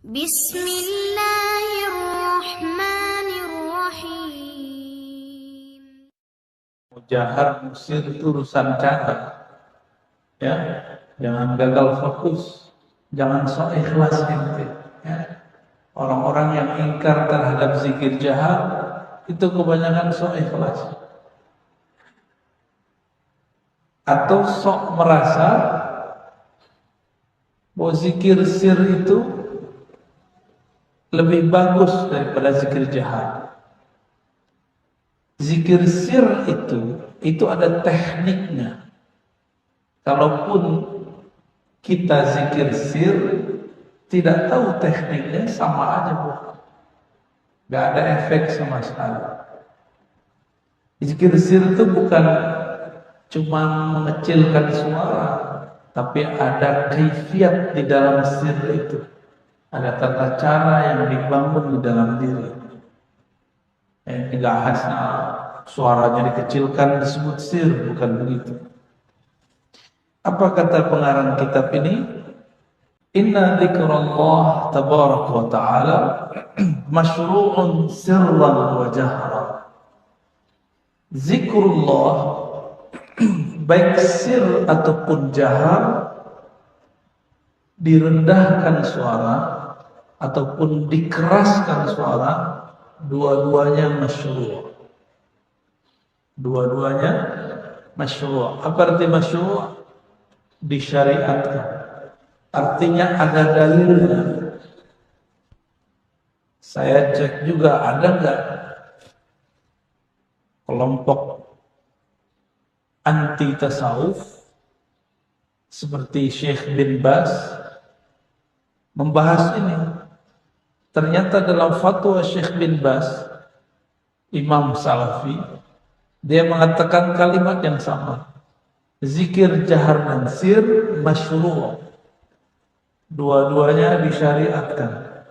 Bismillahirrahmanirrahim. Mujahar musir itu urusan cara, ya, jangan gagal fokus, jangan sok ikhlas ente, ya. Orang-orang yang ingkar terhadap zikir jahar itu kebanyakan sok ikhlas, atau sok merasa bahwa zikir sir itu lebih bagus daripada zikir jahar. Zikir sir itu ada tekniknya. Kalaupun kita zikir sir tidak tahu tekniknya, sama aja bohong, gak ada efek sama sekali. Zikir sir itu bukan cuma mengecilkan suara, tapi ada kaifiat di dalam sir itu. Ada tata cara yang dibangun di dalam diri. Tidak hanya suaranya dikecilkan disebut sir, bukan begitu. Apa kata pengarang kitab ini? Inna dzikrullah tabaraka wa ta'ala masyru'un sirran wa jahra. Zikrullah baik sir ataupun jahar, direndahkan suara ataupun dikeraskan suara, dua-duanya masyru'. Dua-duanya masyru'. Apa arti masyru'? Disyariatkan. Artinya ada dalilnya. Saya cek juga, ada enggak kelompok anti tasawuf seperti Syekh bin Baz membahas ini. Ternyata dalam fatwa Syekh bin Baz, Imam Salafi, dia mengatakan kalimat yang sama. Zikir jahar dan sir masyru'. Dua-duanya disyariatkan.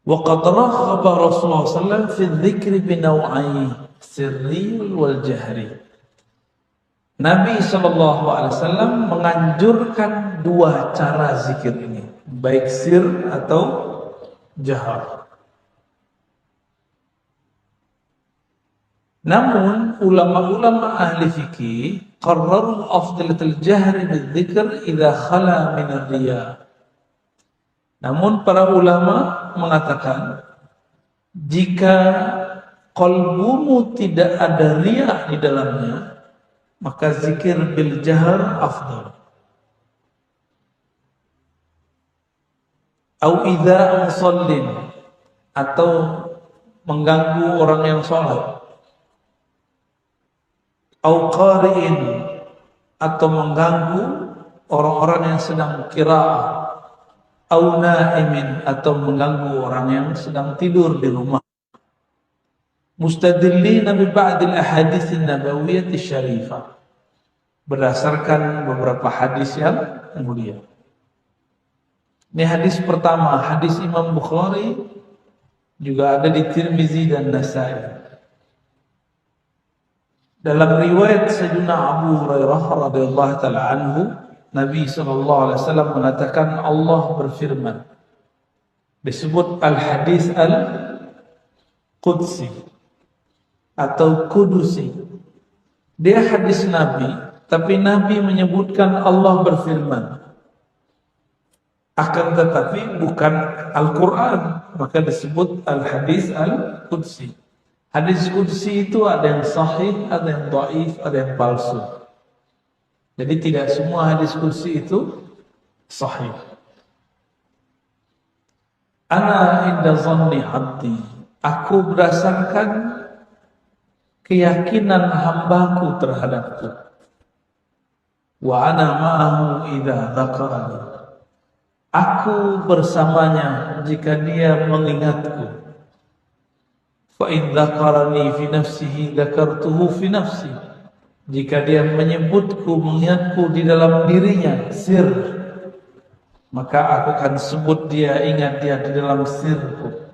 Wa qad raghaba Rasulullah sallallahu alaihi wasallam fi dzikri bi naw'ai sirri wal jahri. Nabi SAW menganjurkan dua cara zikir ini, baik sir atau jahar. Namun ulama-ulama ahli fikih qarraru afdalatul jahri bidzikr idza khala min ar-riya. Namun para ulama mengatakan jika qalbumu tidak ada riya di dalamnya, maka zikir bil jahar afdal. Au idza musallin, atau mengganggu orang yang sholat. Au qari'in, atau mengganggu orang-orang yang sedang qiraah. Au na'imin, atau mengganggu orang yang sedang tidur di rumah. Mustadillina bi ba'dil ahaditsin nabawiyyah syarifah, berdasarkan beberapa hadis yang mulia. Ini hadis pertama, hadis Imam Bukhari, juga ada di Tirmizi dan Nasai. Dalam riwayat Sayyidina Abu Hurairah radhiyallahu taala anhu, Nabi SAW mengatakan Allah berfirman, disebut al-hadis al-qudsi atau kudusi. Dia hadis Nabi, tapi Nabi menyebutkan Allah berfirman. Akan tetapi bukan Al-Quran, maka disebut al-hadis al-qudsi. Hadis qudsi itu ada yang sahih, ada yang dhaif, ada yang palsu. Jadi tidak semua hadis qudsi itu sahih. Ana inda zanni abdi, aku berdasarkan keyakinan hambaku terhadapku. Wa ana ma'ahu idza dzakarani, aku bersamanya jika dia mengingatku. Fa in dzakarani fi nafsihi dzakartuhu fi nafsi, jika dia menyebutku, mengingatku di dalam dirinya, sir, maka aku akan sebut dia, ingat dia di dalam sirku.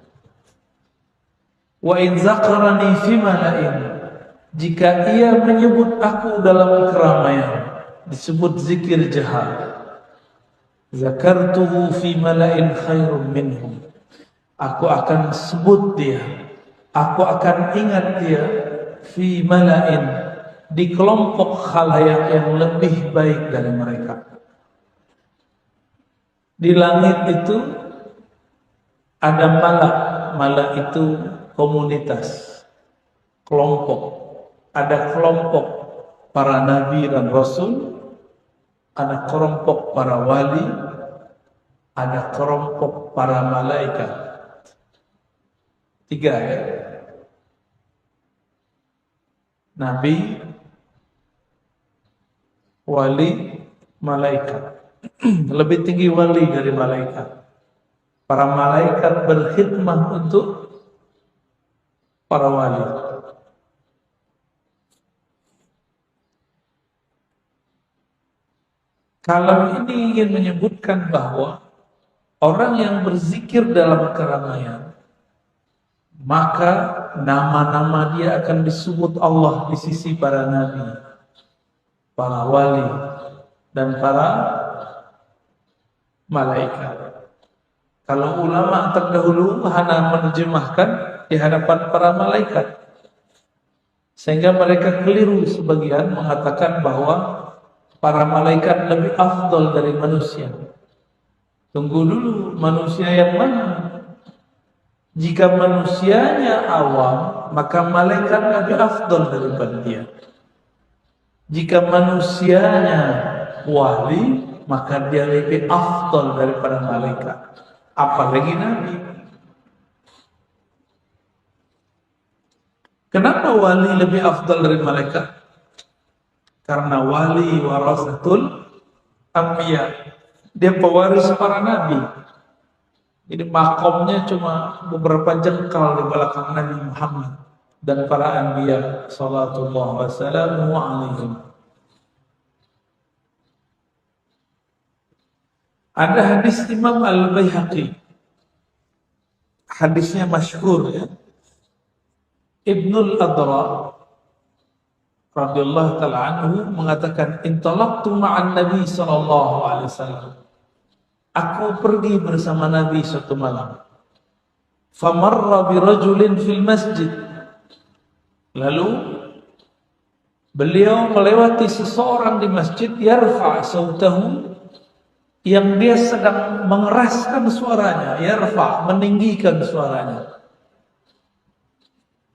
Wa in dzakarani fi mala'in, jika ia menyebut aku dalam keramaian, disebut zikir jahar. Zakartuhu fi mala'in khairum minhum. Aku akan sebut dia, aku akan ingat dia fi mala'in, di kelompok khalayak yang lebih baik dari mereka. Di langit itu ada malak, malak itu komunitas, kelompok. Ada kelompok para nabi dan rasul, ada kelompok para wali, ada kelompok para malaikat. 3 ya. Nabi, wali, malaikat. Lebih tinggi wali dari malaikat. Para malaikat berkhidmah untuk para wali. Kalau ini ingin menyebutkan bahwa orang yang berzikir dalam keramaian, maka nama-nama dia akan disebut Allah di sisi para nabi, para wali, dan para malaikat. Kalau ulama terdahulu hanya menerjemahkan di hadapan para malaikat, sehingga mereka keliru sebagian mengatakan bahwa para malaikat lebih afdal dari manusia. Tunggu dulu, manusia yang mana? Jika manusianya awam, maka malaikat lebih afdal daripada dia. Jika manusianya wali, maka dia lebih afdal daripada malaikat. Apalagi nabi. Kenapa wali lebih afdal dari malaikat? Karena wali warasatul anbiya. Dia pewaris para nabi. Jadi makomnya cuma beberapa jengkal di belakang Nabi Muhammad dan para anbiya sallallahu wasallamu alaihim. Ada hadis Imam Al-Baihaqi. Hadisnya masyhur ya. Ibnul Adra radhiyallahu ta'ala anhu mengatakan, intalaqtu ma'an Nabi sallallahu alaihi wasallam. Aku pergi bersama Nabi suatu malam. Famarra birajulin fil masjid. Lalu beliau melewati seseorang di masjid, yarfa' sautahu, yang dia sedang mengeraskan suaranya, yarfa', meninggikan suaranya.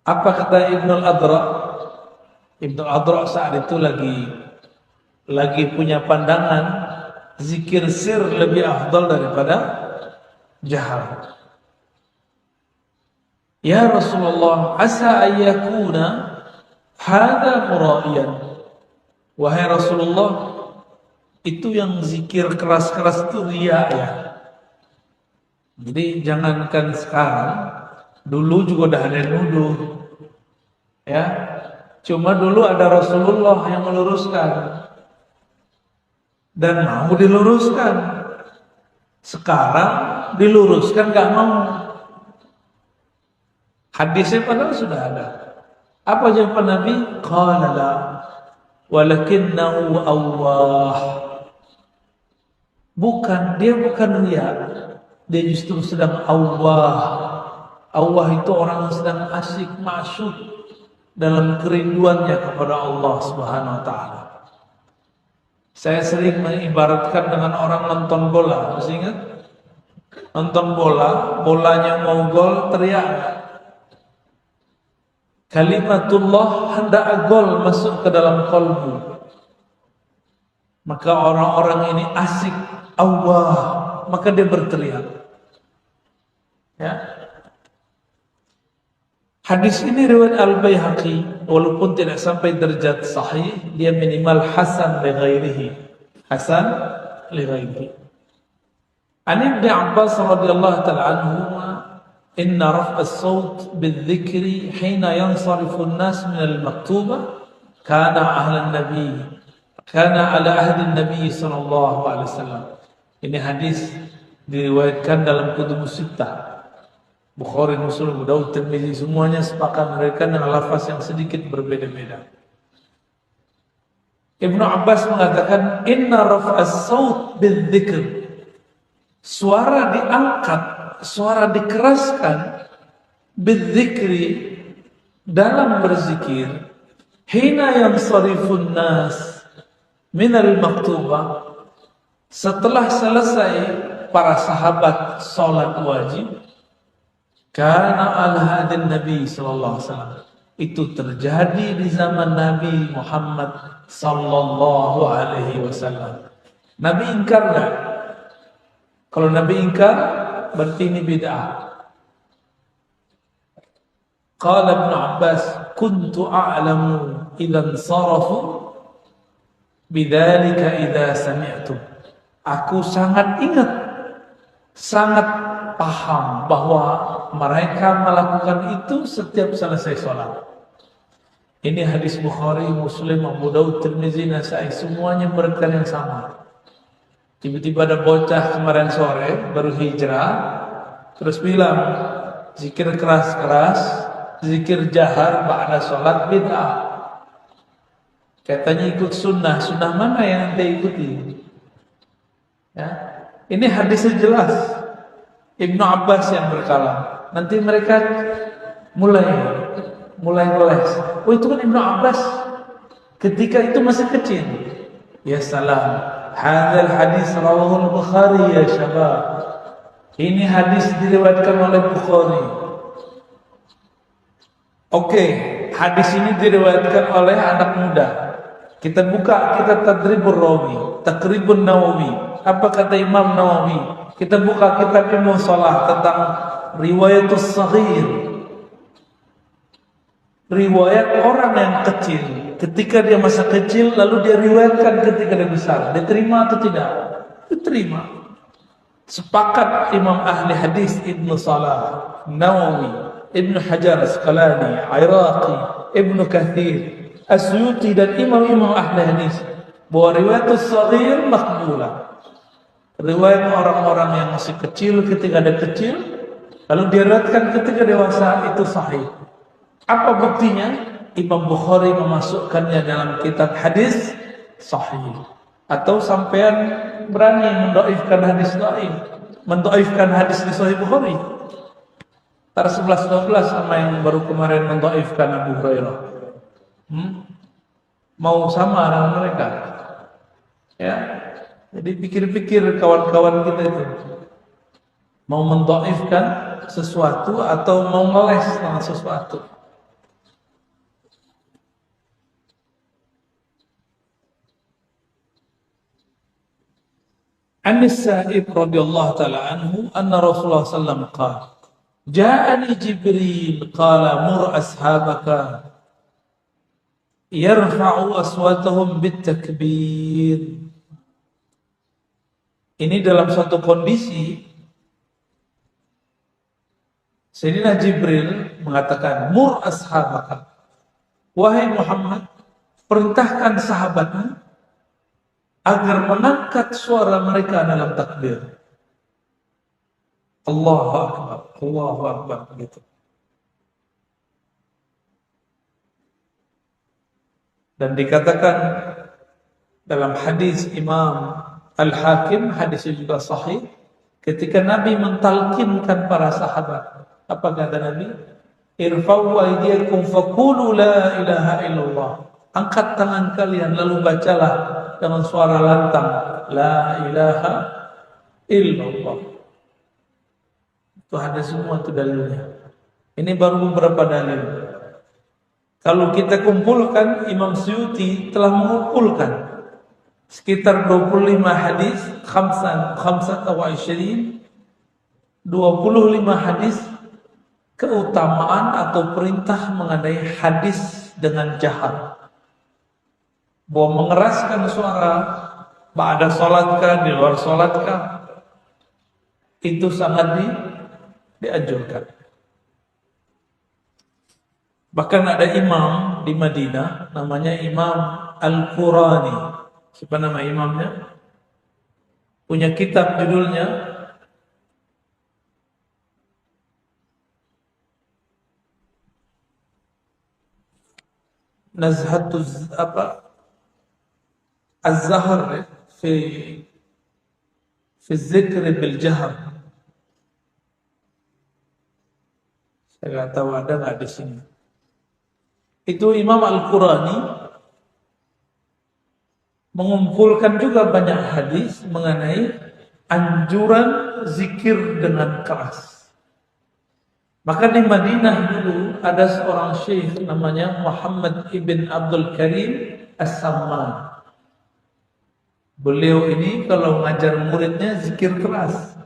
Apa kata Ibnul Adra? Ibnul Adra saat itu lagi punya pandangan zikir sir lebih afdal daripada jahar. Ya Rasulullah, asa ayyakuna hada mura'iyan. Wahai Rasulullah, itu yang zikir keras-keras itu riya ya. Jadi jangankan sekarang, dulu juga udah ada yang nuduh. Ya. Cuma dulu ada Rasulullah yang meluruskan dan mau diluruskan. Sekarang diluruskan gak mau. Hadisnya padahal sudah ada. Apa jawaban Nabi? Qala la walakinnahu awwah. Bukan, dia bukan riya. Dia justru sedang awwah. Awwah itu orang yang sedang asyik masyuk dalam kerinduannya kepada Allah Subhanahu wa taala. Saya sering mengibaratkan dengan orang nonton bola, masih ingat? Nonton bola, bolanya mau gol, teriak. Kalimatullah hendak gol masuk ke dalam kalbu. Maka orang-orang ini asik Allah, maka dia berteriak. Ya. Hadis ini riwayat Al-Baihaqi, walaupun tidak sampai derajat sahih, dia minimal hasan li ghairihi. Hasan li ghairihi. An Ibn Abbas radhiyallahu ta'ala anhuma, inna raf'a as-sawt bil-dhikri hina yansarifu an-nas min al-maktubah kana ahlan nabi, kana ala ahdi an-nabi sallallahu alaihi wasallam. Ini hadis diriwayatkan dalam kutub sittah. Bukhari, Muslim, Abu Daud, Tirmidzi, semuanya sepakat memberikan dengan lafaz yang sedikit berbeda-beda. Ibnu Abbas mengatakan, inna raf'as saut bidzikr suara diangkat, suara dikeraskan, bidzikri, dalam berzikir, hina yansarifun nas minal maktubah, setelah selesai para sahabat sholat wajib, karena al-hadin Nabi sallallahu alaihi wasallam, itu terjadi di zaman Nabi Muhammad sallallahu alaihi wasallam. Nabi ingkar enggak? Kalau Nabi ingkar, berarti ini bid'ah. Qala Ibn Abbas, kuntu a'lamu idza sarafu bidzalika idza sami'tu. Aku sangat ingat, sangat paham bahwa mereka melakukan itu setiap selesai sholat. Ini hadis Bukhari, Muslim, Abu Daud, Tirmizi, Nasai, semuanya berkata yang sama. Tiba-tiba ada bocah kemarin sore baru hijrah, terus bilang zikir keras-keras, zikir jahar ba'da sholat bid'ah. Katanya ikut sunnah. Sunnah mana yang anda ikuti? Ya. Ini hadisnya jelas. Ibnu Abbas yang berkalam. Nanti mereka mulai ngeles. Oh, itu kan Ibnu Abbas ketika itu masih kecil. Ya salam. Hadzal hadis rawahul Bukhari ya syabab. Ini hadis diriwayatkan oleh Bukhari. Oke, hadis ini diriwayatkan oleh anak muda. Kita buka kitab Tadribur Rawi, Taqribun Nawawi. Apa kata Imam Nawawi? Kita buka kitab Ilmu Shalah tentang riwayatus shaghir. Riwayat orang yang kecil, ketika dia masa kecil lalu dia riwayatkan ketika dia besar. Diterima atau tidak? Diterima. Sepakat Imam ahli hadis Ibnu Salah, Nawawi, Ibnu Hajar Asqalani, Iraqi, Ibnu Katsir, Asyuti dan imam-imam ahli hadis bahwa riwayatus shaghir maqbulah. Riwayat orang-orang yang masih kecil ketika dia kecil lalu diriwayatkan ketika dewasa itu sahih. Apa buktinya? Imam Bukhari memasukkannya dalam kitab hadis sahih. Atau sampean berani mendoifkan hadis dhaif, mendoifkan hadis di Sahih Bukhari? Tar 11-12 sama yang baru kemarin mendoifkan Abu Hurairah. Mau sama dengan mereka? Ya. Jadi pikir-pikir kawan-kawan kita itu mau mendoifkan sesuatu atau mau ngeles dengan sesuatu. Anis Sa'ib radhiyallahu ta'ala anhu anna Rasulullah sallallahu alaihi wasallam qala ja'ani Jibril qala mur ashabaka yarfa'u aswatahum bitakbir. Ini dalam suatu kondisi Sayyidina Jibril mengatakan mur ashabaka, wahai Muhammad, perintahkan sahabatmu agar mengangkat suara mereka dalam takbir. Allahu Akbar, Allahu Akbar gitu. Dan dikatakan dalam hadis Imam Al-Hakim, hadis juga sahih, ketika Nabi mentalkinkan para sahabat, apa kata Nabi? Irfa'u aydiyakum faqulu la ilaha illallah. Angkat tangan kalian lalu bacalah dengan suara lantang la ilaha illallah. Itu ada semua itu dalilnya. Ini baru beberapa dalil. Kalau kita kumpulkan, Imam Suyuti telah mengumpulkan sekitar 25 hadis, 25 hadis keutamaan atau perintah mengenai hadis dengan jahar. Bahwa mengeraskan suara ba'da sholatkah, di luar sholatkah, itu sangat dianjurkan. Bahkan ada imam di Madinah namanya Imam Al-Qurani. Siapa nama imamnya? Punya kitab judulnya Nazhatuz Az-Zahr fi dzikri bil jahr. Saya nggak tahu ada nggak di sini. Itu Imam Al-Qurani mengumpulkan juga banyak hadis mengenai anjuran zikir dengan keras. Maka di Madinah dulu ada seorang syekh namanya Muhammad ibn Abdul Karim As-Samman. Beliau ini kalau ngajar muridnya zikir keras.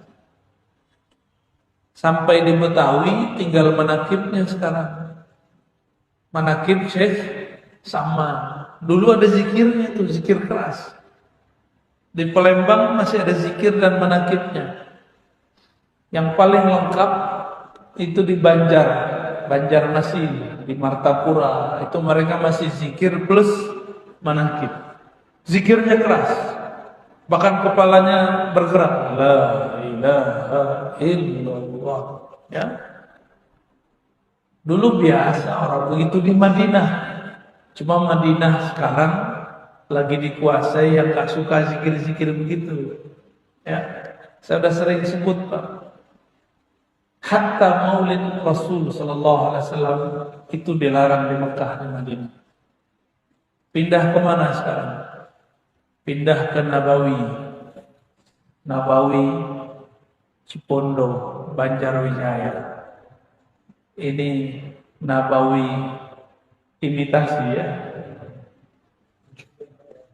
Sampai di Betawi tinggal manakibnya sekarang. Manakib Syekh Samman. Dulu ada zikirnya tuh, zikir keras. Di Palembang masih ada zikir dan manakibnya. Yang paling lengkap itu di Banjarmasin, di Martapura. Itu mereka masih zikir plus manakib. Zikirnya keras. Bahkan kepalanya bergerak. La ilaha illallah. Ya. Dulu biasa orang begitu di Madinah. Cuma Madinah sekarang lagi dikuasai yang gak suka zikir-zikir begitu. Ya. Saya sudah sering sebut, Pak. Hatta Maulid Rasul sallallahu alaihi wasallam itu dilarang di Mekah, di Madinah. Pindah kemana sekarang? Pindah ke Nabawi, Cipondo, Banjarwijaya. Ini Nabawi imitasi ya.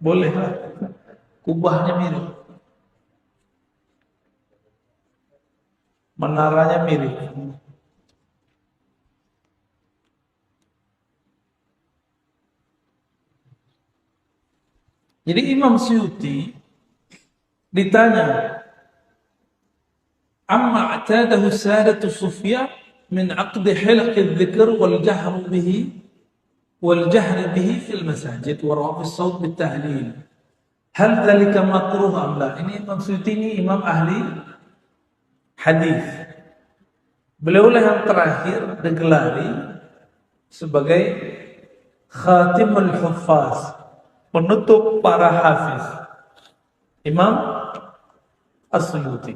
Boleh lah. Kubahnya mirip. Menaranya mirip. Jadi Imam Suyuti ditanya, amma a'tadahu sadatu sufya min aqdi hilqi dzikr wal jahr bihi fil masajid wa rafi as-sawt bit tahlil. Hal dzalika makruh am la? Ini Imam Suyuti ini imam ahli hadis. Beliau lah yang terakhir digelari sebagai khatimul huffaz, penutup para hafiz. Imam As-Suyuti,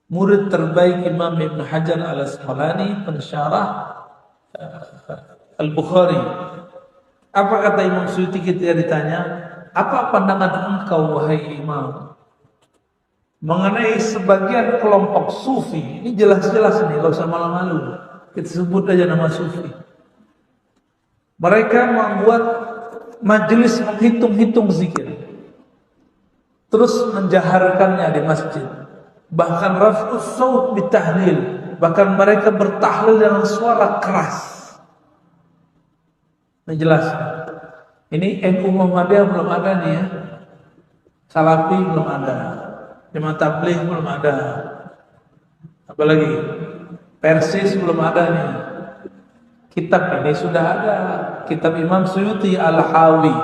murid terbaik Imam Ibn Hajar Al-Asqalani, pensyarah Al-Bukhari. Apa kata Imam Suyuti ketika ditanya, apa pandangan engkau wahai Imam mengenai sebagian kelompok sufi? Ini jelas-jelas nih, gak usah malu-malu, kita sebut aja nama sufi. Mereka membuat majelis menghitung-hitung zikir, terus menjaharkannya di masjid. Bahkan raf'us saut bitahlil, bahkan mereka bertahlil dengan suara keras. Ini jelas. Ini NU Muhammadiyah belum ada nih ya. Salafi belum ada. Jemaah Tabligh belum ada. Apalagi Persis belum ada nih. Kitab ini sudah ada. Kitab Imam Suyuti Al-Hawi,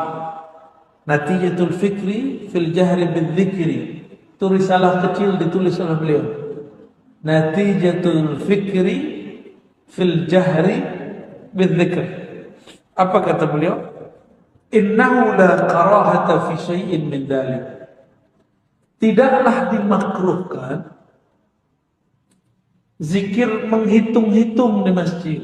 Natijatul Fikri fil Jahri Bidzikri. Itu risalah kecil ditulis oleh beliau. Natijatul Fikri fil Jahri Bidzikri. Apa kata beliau? Innahu la karahata fi syai'in min dzalik. Tidaklah dimakruhkan zikir menghitung-hitung di masjid.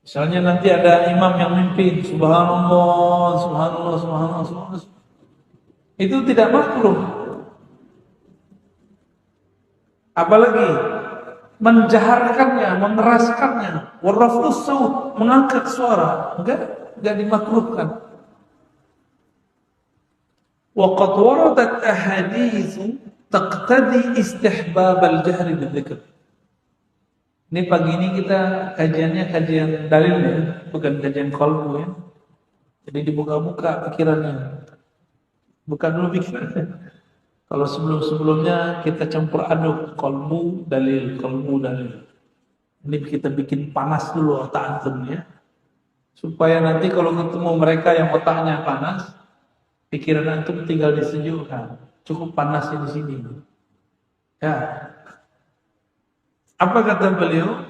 Misalnya nanti ada imam yang mimpin subhanallah, subhanallah, subhanallah, subhanallah. Itu tidak makruh. Apalagi menjaharkannya, mengeraskannya, warafus saut, mengangkat suara, enggak dimakruhkan. Waqad waradat ahadits taqtadi istihbab al-jahr bidzikr. Ini pagi ini kita kajiannya kajian dalil ya, bukan kajian qalbu ya. Jadi dibuka-buka pikirannya. Buka dulu pikirannya. Kalau sebelum-sebelumnya kita campur aduk qalbu dalil. Ini kita bikin panas dulu otak antum ya. Supaya nanti kalau ketemu mereka yang otaknya panas, pikiran antum tinggal disejukkan. Cukup panasnya di sini. Ya. Apa kata beliau?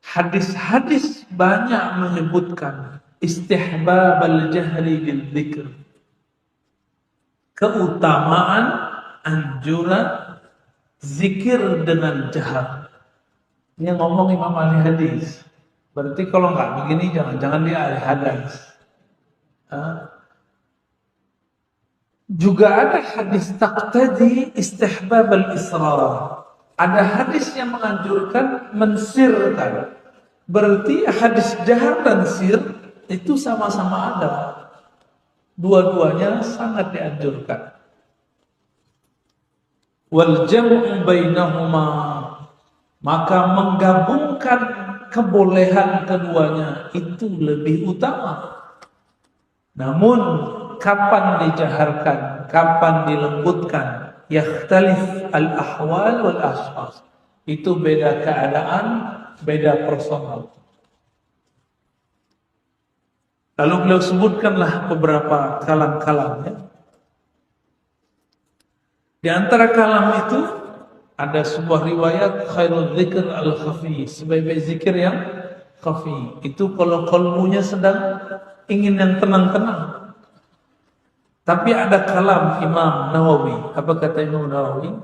Hadis-hadis banyak menyebutkan istihbab al-jahri bil dzikr. Keutamaan anjuran zikir dengan jahar. Ini yang ngomong Imam ahli hadis. Berarti kalau nggak begini jangan dia ahli hadis. Juga ada hadis taqtadi istihbab al-israr. Ada hadis yang menganjurkan mensirkan. Berarti hadis jahar dan sir itu sama-sama ada. Dua-duanya sangat dianjurkan. Wal jam'u bainahuma, maka menggabungkan kebolehan keduanya itu lebih utama. Namun kapan dijaharkan, kapan dilembutkan, yakhtalif al-ahwal wal ashkhas. Itu beda keadaan, beda personal. Lalu beliau sebutkanlah beberapa kalam-kalamnya. Di antara kalam itu ada sebuah riwayat khairul dzikr al-khafi, sebaik-baik zikir yang khafi. Itu kalau qalbunya sedang ingin yang tenang-tenang. Tapi ada kalam Imam Nawawi. Apa kata Imam Nawawi?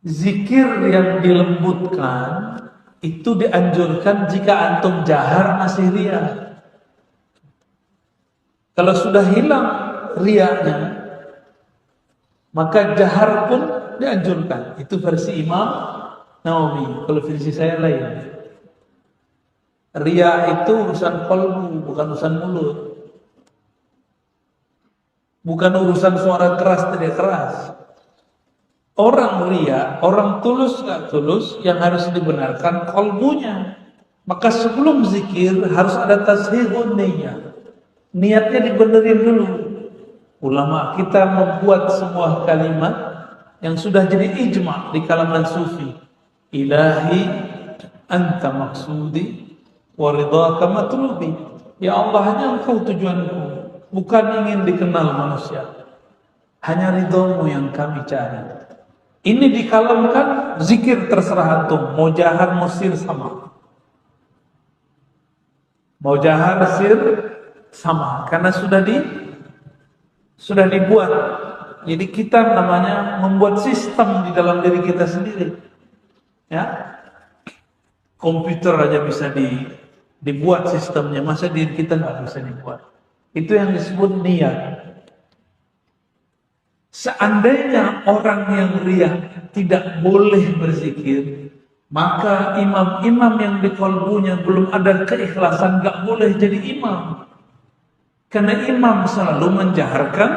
Zikir yang dilembutkan itu dianjurkan jika antum jahar masih riya. Kalau sudah hilang riyanya, maka jahar pun dianjurkan. Itu versi Imam Nawawi. Kalau versi saya lain. Riya itu urusan qalbu, bukan urusan mulut. Bukan urusan suara keras tidak keras. Orang riya, orang tulus gak tulus, yang harus dibenarkan qalbunya. Maka sebelum zikir harus ada tashihun niyah. Niatnya dibenerin dulu. Ulama kita membuat sebuah kalimat yang sudah jadi ijma' di kalangan sufi. Ilahi anta maksudi wa ridhaka matlubi. Ya Allah, hanya engkau tujuanku, bukan ingin dikenal manusia. Hanya ridhomu yang kami cari. Ini dikalamkan, zikir terserah antum. Mau jahar, mau sir sama. Mau jahar, sir sama. Karena sudah dibuat. Jadi kita namanya membuat sistem di dalam diri kita sendiri. Ya, komputer aja bisa dibuat sistemnya. Masa diri kita nggak bisa dibuat? Itu yang disebut niat. Seandainya orang yang riya tidak boleh berzikir, maka imam-imam yang di qalbunya belum ada keikhlasan nggak boleh jadi imam. Karena imam selalu menjaharkan.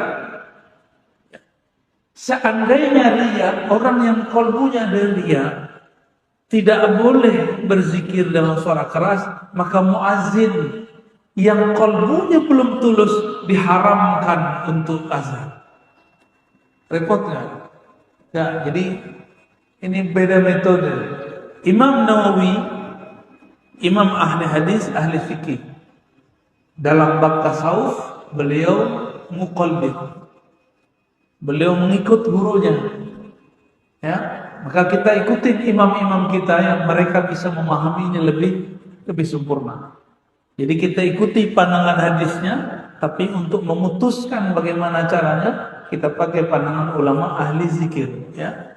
Seandainya riya, orang yang qalbunya ada riya tidak boleh berzikir dengan suara keras, maka muazzin yang qalbunya belum tulus diharamkan untuk azan. Repotnya. Ya, jadi ini beda metode. Imam Nawawi, imam ahli hadis, ahli fikih. Dalam bab tasawuf beliau muqallid. Beliau mengikut gurunya. Ya, maka kita ikutin imam-imam kita yang mereka bisa memahaminya lebih sempurna. Jadi kita ikuti pandangan hadisnya, tapi untuk memutuskan bagaimana caranya kita pakai pandangan ulama ahli zikir, ya.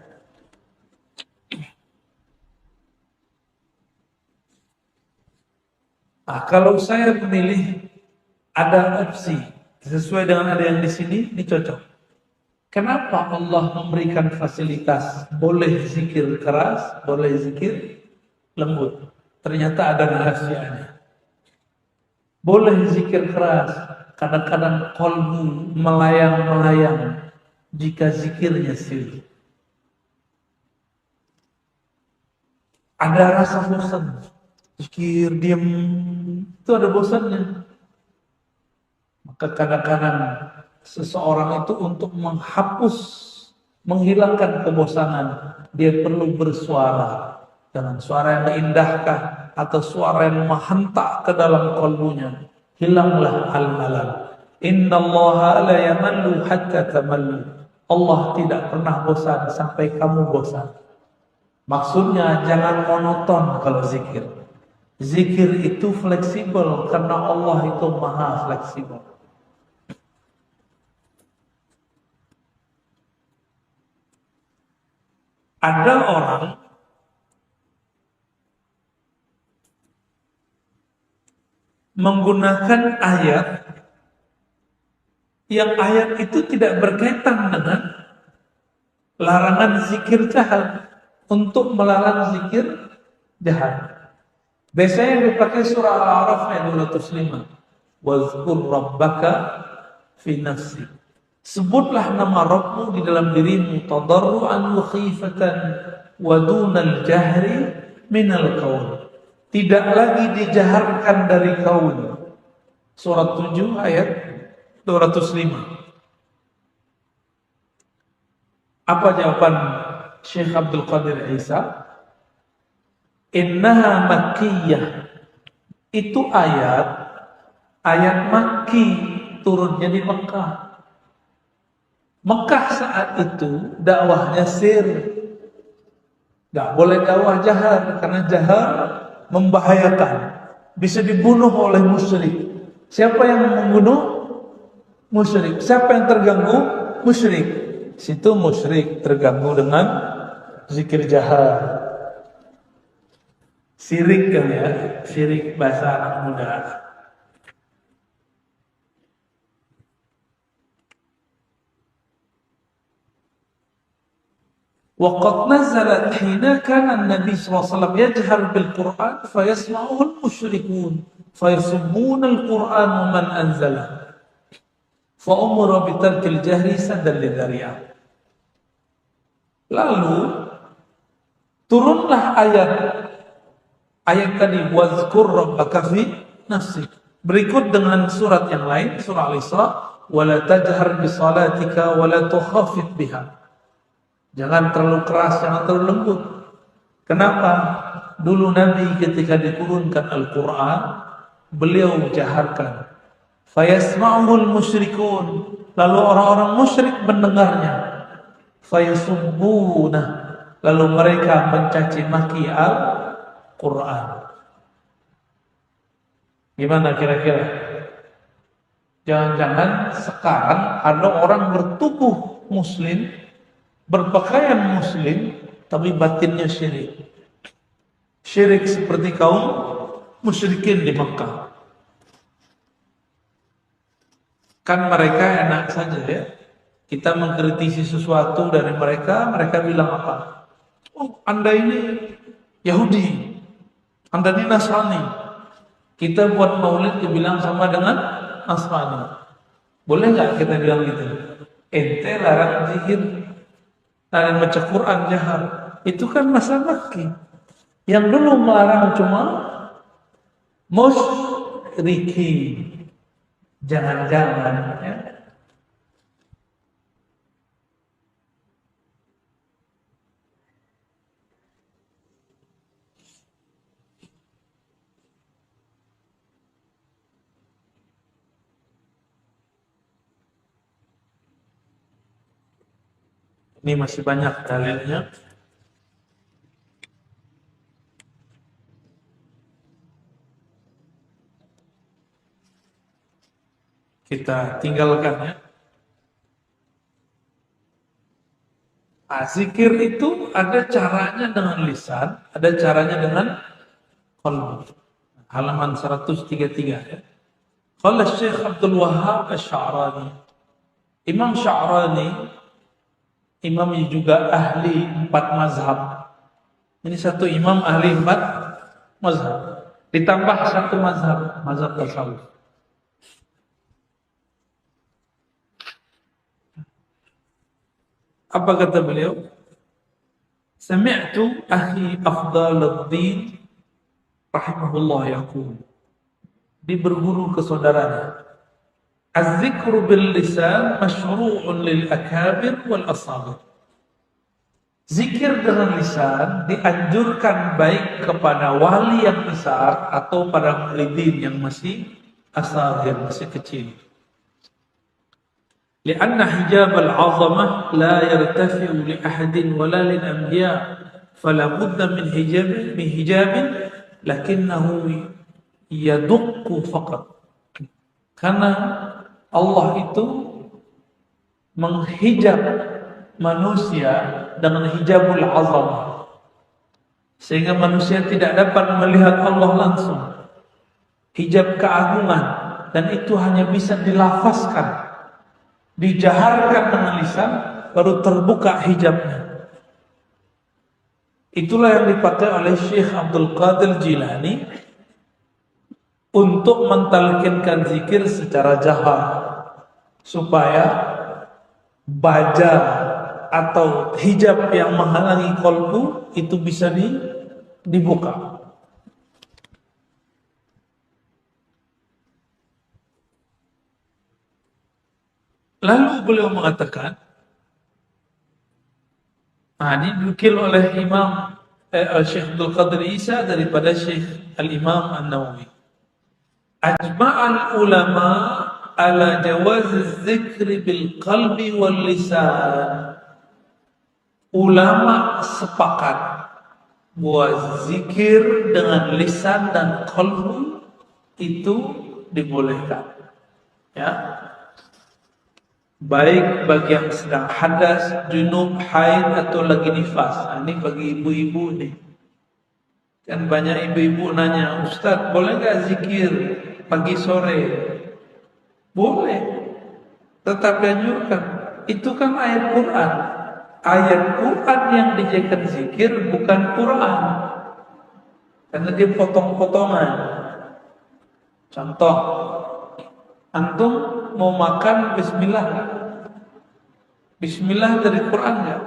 Nah, kalau saya memilih ada opsi sesuai dengan ada yang di sini, ini cocok. Kenapa Allah memberikan fasilitas boleh zikir keras, boleh zikir lembut? Ternyata ada rahasianya. Boleh zikir keras, kadang-kadang qalbu melayang-melayang jika zikirnya sir. Ada rasa bosan, zikir diam itu ada bosannya. Maka kadang-kadang seseorang itu untuk menghilangkan kebosanan, dia perlu bersuara dengan suara yang indahkah atau suara yang menghentak ke dalam kalbunya. Hilanglah al-malal. Innallaha la yamallu hatta tamallu. Allah tidak pernah bosan sampai kamu bosan. Maksudnya jangan monoton kalau zikir. Zikir itu fleksibel karena Allah itu maha fleksibel. Ada orang menggunakan ayat yang ayat itu tidak berkaitan dengan larangan zikir jahat untuk melarang zikir jahat. Biasanya yang dipakai surah Al-A'raf ayat 205. Wazkur rabbaka fi nafsi. Sebutlah nama Rabbmu di dalam dirimu tadarruan wa khifatan wa dunal jahri minal qaul. Tidak lagi dijaharkan dari kaul. Surat 7 ayat 205. Apa jawaban Syekh Abdul Qadir Isa? Innaha makkiyah. Itu ayat Makki, turunnya di Mekah. Mekah saat itu dakwahnya sir. Gak boleh dakwah jahar, karena jahar membahayakan. Bisa dibunuh oleh musyrik. Siapa yang membunuh? Musyrik. Siapa yang terganggu? Musyrik. Situ musyrik terganggu dengan zikir jahar. Sirik kan ya, sirik bahasa anak muda. Waqad nazalat hina kana an-nabi sallallahu alaihi wasallam yajhar bil Qur'an fayasma'uhu al-musyrikun fayasubbuna al-Qur'an man anzala fa umira bi tarkil jahri saddan lidhari'ah. Lalu turunlah ayat tadi wazkur rabbaka fi nafsik. Berikut dengan surat yang lain, surah Al-Isra, wala tajhar bi salatika wala tukhafit biha. Jangan terlalu keras, jangan terlalu lembut. Kenapa? Dulu Nabi ketika diturunkan Al-Quran, beliau jaharkan. Fayasma'uhul musyrikun. Lalu orang-orang musyrik mendengarnya. Fayasubbuna. Lalu mereka mencaci maki Al-Quran. Gimana kira-kira? Jangan-jangan sekarang ada orang bertubuh muslim, berpakaian muslim, tapi batinnya syirik. Syirik seperti kaum musyrikin di Makkah. Kan mereka enak saja ya. Kita mengkritisi sesuatu dari mereka, mereka bilang apa? Oh, Anda ini Yahudi, Anda ini Nasrani. Kita buat maulid dibilang sama dengan Nasrani. Boleh nggak kita bilang gitu? Ente larang zikir, larang baca Quran jahar. Itu kan masa Makki. Yang dulu melarang cuma musyrikin. Jangan-jangan ya. Ini masih banyak dalilnya. Kita tinggalkan ya. Zikir itu ada caranya dengan lisan, ada caranya dengan qalbi. Halaman 133 ya. Qala Syekh Abdul Wahhab Asy-Sya'rani. Imam Sya'rani, imam yang juga ahli 4 mazhab. Ini satu imam ahli 4 mazhab. Ditambah satu mazhab, mazhab tasawuf. Apa kata beliau? Sami'tu akhi Afdaluddin rahimahullah yaqul. Dia berguru ke saudaranya. Az-zikru bil lisan masyru'un lil akabir wal asagir. Zikir dengan lisan dianjurkan baik kepada wali yang besar atau pada muridin yang masih asagir, masih kecil. لأن حجاب العظمة لا يرتفع لأحد ولا للأنبياء فلا بد من حجاب لكنه يدق فقط. Karena Allah itu menghijab manusia dengan hijabul azamah, sehingga manusia tidak dapat melihat Allah langsung, hijab keagungan, dan itu hanya bisa dilafazkan, dijaharkan dengan lisan, baru terbuka hijabnya. Itulah yang dipakai oleh Syekh Abdul Qadir Jilani untuk mentalkinkan zikir secara jahar, supaya baja atau hijab yang menghalangi kolbu itu bisa dibuka. Lalu beliau mengatakan, dinukil oleh Imam Syekh Abdul Qadir Isa daripada Syekh Al-Imam An-Nawawi, ajma'al ulama ala jawaz zikri bil qalbi wal lisan. Ulama sepakat bahwa zikir dengan lisan dan qalbu itu dibolehkan, ya, baik bagi yang sedang hadas, junub, haid, atau lagi nifas. Ini bagi ibu-ibu nih. Kan banyak ibu-ibu nanya, Ustaz, boleh nggak zikir pagi sore? Boleh, tetapi anjurkan. Itu kan ayat Quran. Ayat Quran yang dijadikan zikir bukan Quran, karena dia potong-potongan. Contoh, antum mau makan bismillah nggak? Bismillah dari Quran nggak?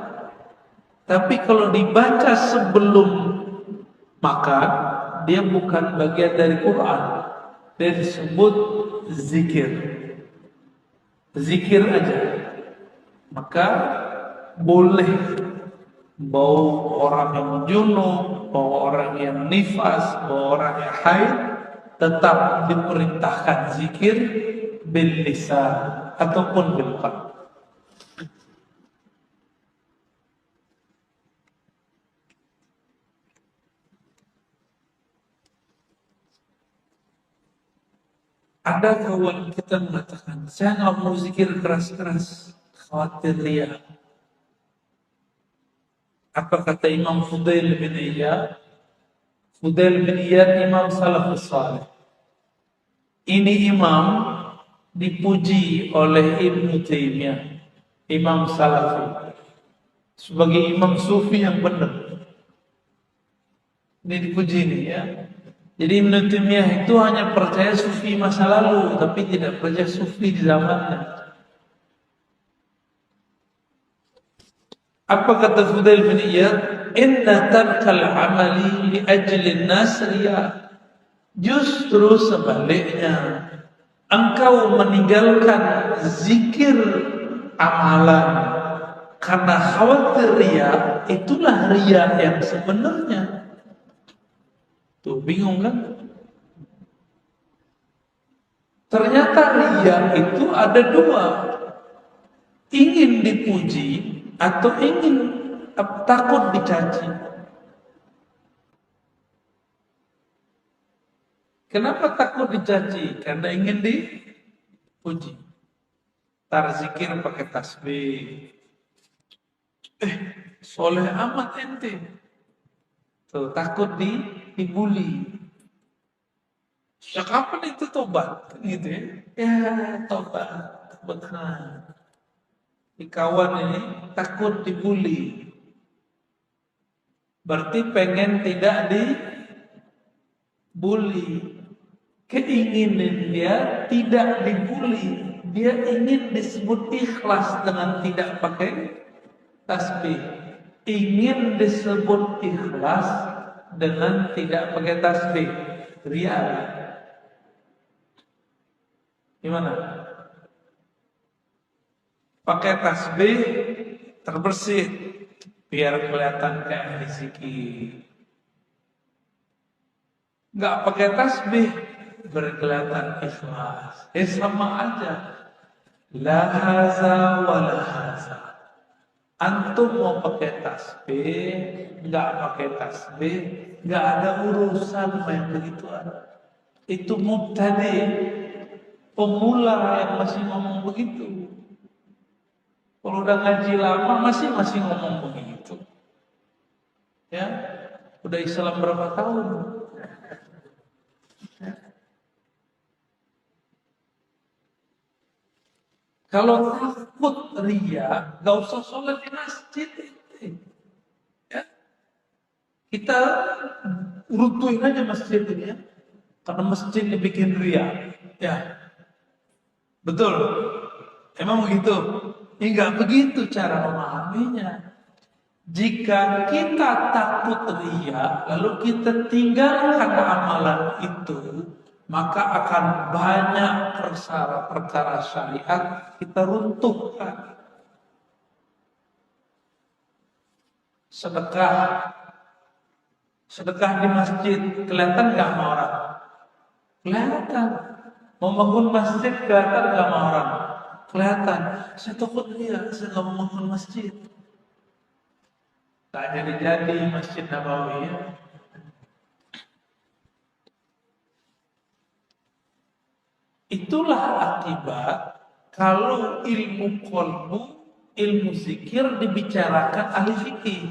Tapi kalau dibaca sebelum makan, dia bukan bagian dari Quran. Dia disebut zikir. Zikir aja. Maka boleh bawa orang yang junub, bawa orang yang nifas, bawa orang yang haid, tetap diperintahkan zikir bil lisan ataupun bil qalb. Ada kawan kita mengatakan, saya nggak mau zikir keras-keras, khawatir riya. Apa kata Imam Fudail bin Iyad? Fudail bin Iyad imam salafus salih. Ini imam dipuji oleh Ibnu Taimiyah, imam salafi, sebagai imam sufi yang benar. Ini dipuji nih, ya. Jadi Ibnu Taimiyah itu hanya percaya sufi masa lalu, tapi tidak percaya sufi di zamannya. Apa kata Fudail bin Iyad? Inna tarkal amali li ajli nas riya. Justru sebaliknya, engkau meninggalkan zikir amalan karena khawatir riya. Itulah riya yang sebenarnya. Tuh, bingung kan? Ternyata riya itu ada dua. Ingin dipuji atau ingin takut dicaci. Kenapa takut dicaci? Karena ingin dipuji. Tarzikir pakai tasbih. Soleh amat ente. Tuh, takut dibully. Kapan itu tobat? Gitu ya. Ya, tobat. Benar. Di kawan ini takut dibully. Berarti pengen tidak dibully. Keinginan dia tidak dibully. Dia ingin disebut ikhlas dengan tidak pakai tasbih. Ingin disebut ikhlas dengan tidak pakai tasbih. Riya. Gimana? Pakai tasbih terbersih biar kelihatan kayak ahli zikir. Nggak pakai tasbih berkelihatan ikhlas. Sama aja. La haza wa la haza. Antum mau pakai tasbih, nggak pakai tasbih, nggak ada urusan main begituan. Itu mubtadi, pemula yang masih ngomong begitu. Kalau udah ngaji lama masih ngomong begitu. Ya, udah Islam berapa tahun? Kalau takut ria, gak usah sholat di masjid. Ya, kita runtuhin aja masjid ini ya. Karena masjid dibikin ria. Ya, betul. Emang begitu? Enggak begitu cara memahaminya. Jika kita takut ria, lalu kita tinggalkan amalan itu, maka akan banyak perkara syariat kita runtuhkan. Sedekah di masjid, kelihatan nggak sama orang? Kelihatan. Membangun masjid kelihatan nggak sama orang? Kelihatan. Saya takut ria, saya nggak mau membangun masjid. Tak jadi Masjid Nabawi ya. Itulah akibat kalau ilmu qalbu, ilmu zikir dibicarakan ahli fikih.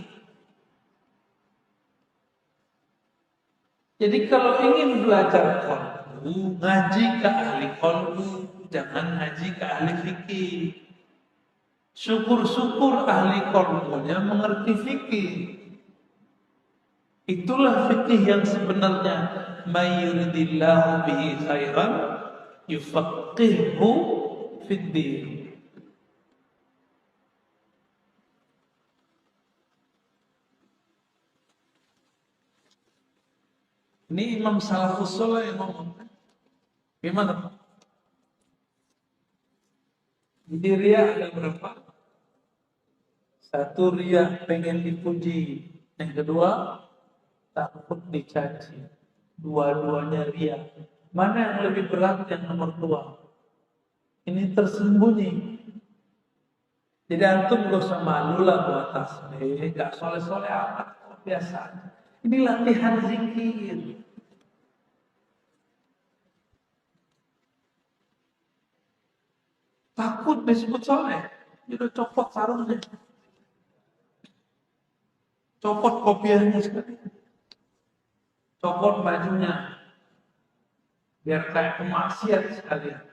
Jadi kalau ingin belajar qalbu, ngaji ke ahli qalbu, jangan ngaji ke ahli fikih. Syukur-syukur ahli qalbunya mengerti fikih. Itulah fikih yang sebenarnya. May yuridillahu bihi khairan yufaqqihhu fid din. Ini Imam Salafus Saleh yang ngomong. Gimana? Jadi ria ada berapa? Satu, ria pengen dipuji. Yang kedua, takut dicaci. Dua-duanya ria. Mana yang lebih berat? Yang nomor dua. Ini tersembunyi. Jadi antum gak usah malu lah buat tasbih. Gak soleh-soleh amat. Biasa. Ini latihan zikir. Takut disebut soleh. Dia udah copot sarungnya. Copot kopiahnya sekali. Copot bajunya. Biar kayak pemaksiat sekalian.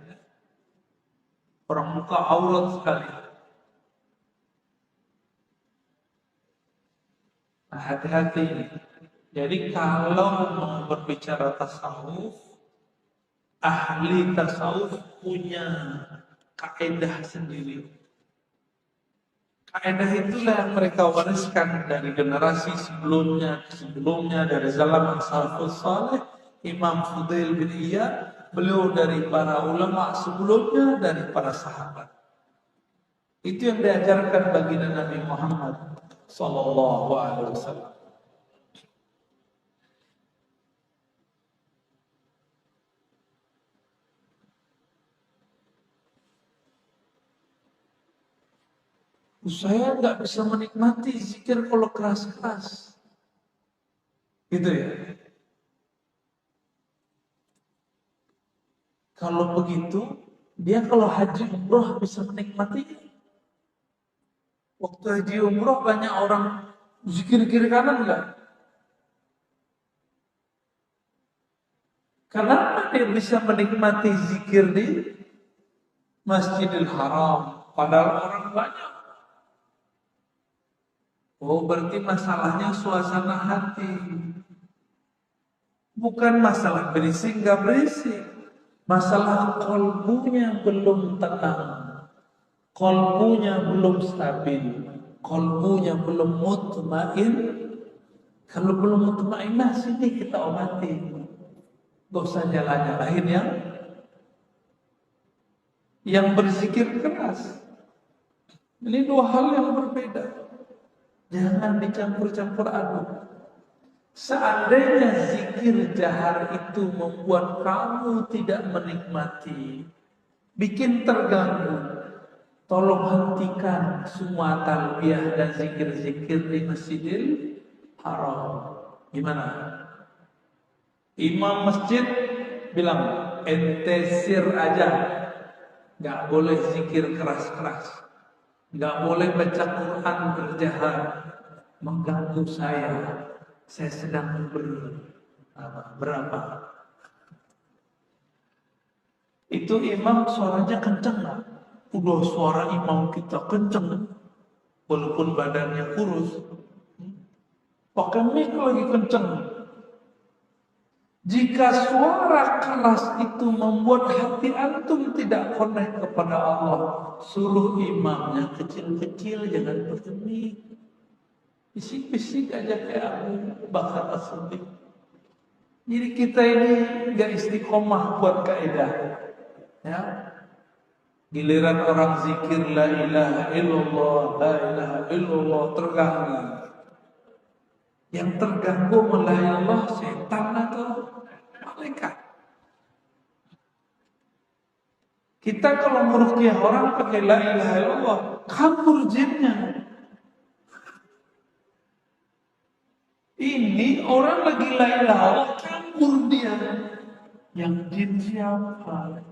Orang muka aurat sekalian. Nah, hati-hati. Jadi kalau mau berbicara tasawuf, ahli tasawuf punya kaidah sendiri. Kaidah itulah yang mereka wariskan dari generasi sebelumnya dari zaman salafus saleh, Imam Fudail bin Iyad, beliau dari para ulama sebelumnya, dari para sahabat. Itu yang diajarkan baginda Nabi Muhammad sallallahu alaihi wasallam. Saya nggak bisa menikmati zikir kalau keras-keras. Gitu ya. Kalau begitu, dia kalau haji umroh bisa menikmati. Waktu haji umroh banyak orang zikir kiri kanan nggak? Karena dia bisa menikmati zikir di Masjidil Haram. Padahal orang banyak. Oh, berarti masalahnya suasana hati. Bukan masalah berisik, nggak berisik. Masalah kolbunya belum tenang. Kolbunya belum stabil. Kolbunya belum mutmain. Kalau belum mutmainah, sini kita obati. Gak usah nyala-nyalain yang berzikir keras. Ini dua hal yang berbeda. Jangan dicampur-campur aduk. Seandainya zikir jahar itu membuat kamu tidak menikmati, bikin terganggu, tolong hentikan semua talbiyah dan zikir-zikir di Masjidil Haram. Gimana? Imam masjid bilang, ente sir aja, gak boleh zikir keras-keras. nggak boleh baca Quran berjahar, mengganggu saya sedang berapa. Itu imam suaranya kenceng lah. Udah suara imam kita kenceng, walaupun badannya kurus, pakai mic lagi kenceng. Jika suara keras itu membuat hati antum tidak connect kepada Allah, suruh imamnya kecil-kecil, jangan pakai mic. Bisik-bisik aja kayak Abu Bakar As-Siddiq. Jadi kita ini gak istiqomah buat kaidah. Ya. Giliran orang zikir la ilaha illallah, la ilaha illallah terganggu. Yang terganggu la ilallah setan atau malaikat. Kita kalau meruqyah orang pakai la ilaha illallah, kabur jinnya. Ini orang lagi la ilaha illallah, kabur dia. Yang jin siapa?